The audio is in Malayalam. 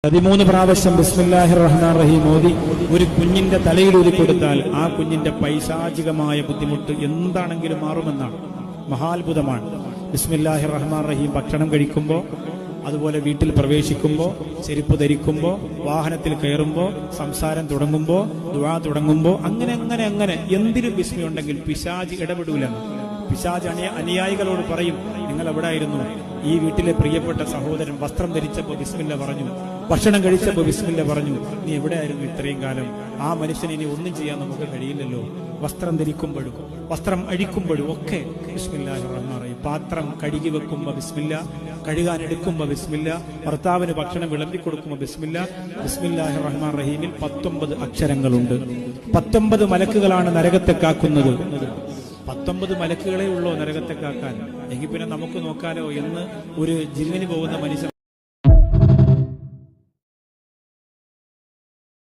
13 പ്രാവശ്യം ബിസ്മില്ലാഹിർ റഹ്മാനിർ റഹീം ഓതി ഒരു കുഞ്ഞിന്റെ തലയിൽ ഊതി കൊടുത്താൽ ആ കുഞ്ഞിന്റെ പൈശാചികമായ ബുദ്ധിമുട്ട് എന്താണെങ്കിലും മാറുമെന്നാണ്. മഹാത്ഭുതമാണ്. ബിസ്മില്ലാഹിർ റഹ്മാനിർ റഹീം ഭക്ഷണം കഴിക്കുമ്പോൾ, അതുപോലെ വീട്ടിൽ പ്രവേശിക്കുമ്പോൾ, ചെരുപ്പ് ധരിക്കുമ്പോൾ, വാഹനത്തിൽ കയറുമ്പോൾ, സംസാരം തുടങ്ങുമ്പോൾ, ദുആ തുടങ്ങുമ്പോൾ, അങ്ങനെ എന്തിനും ബിസ്മി ഉണ്ടെങ്കിൽ പിശാച് ഇടപെടൂലെന്ന്. പിശാച് അനുയായികളോട് പറയും, നിങ്ങൾ എവിടായിരുന്നു? ഈ വീട്ടിലെ പ്രിയപ്പെട്ട സഹോദരൻ വസ്ത്രം ധരിച്ചപ്പോൾ ബിസ്മില്ല പറഞ്ഞു, ഭക്ഷണം കഴിച്ചപ്പോൾ ബിസ്മില്ല പറഞ്ഞു, നീ എവിടെയായിരുന്നു ഇത്രയും കാലം? ആ മനുഷ്യനെ ഇനി ഒന്നും ചെയ്യാൻ നമുക്ക് കഴിയില്ലല്ലോ. വസ്ത്രം ധരിക്കുമ്പോഴും വസ്ത്രം അഴിക്കുമ്പോഴും ഒക്കെ ബിസ്മില്ലാഹിർ റഹ്മാനിർ റഹീം. പാത്രം കഴുകി വെക്കുമ്പോൾ ബിസ്മില്ല, കഴുകാൻ എടുക്കുമ്പോൾ ബിസ്മില്ല, ഭർത്താവിന് ഭക്ഷണം വിളമ്പി കൊടുക്കുമ്പോൾ ബിസ്മില്ല. ബിസ്മില്ലാഹിർ റഹ്മാനിർ റഹീമിൽ 19 അക്ഷരങ്ങളുണ്ട്. 19 മലക്കുകളാണ് നരകത്തെ കാക്കുന്നത്. 19 മലക്കുകളെ ഉള്ളോ നരകത്തെ കാക്കാൻ? എങ്കിൽ പിന്നെ നമുക്ക് നോക്കാലോ എന്ന് ഒരു ജിമ്മിന് പോകുന്ന മനുഷ്യൻ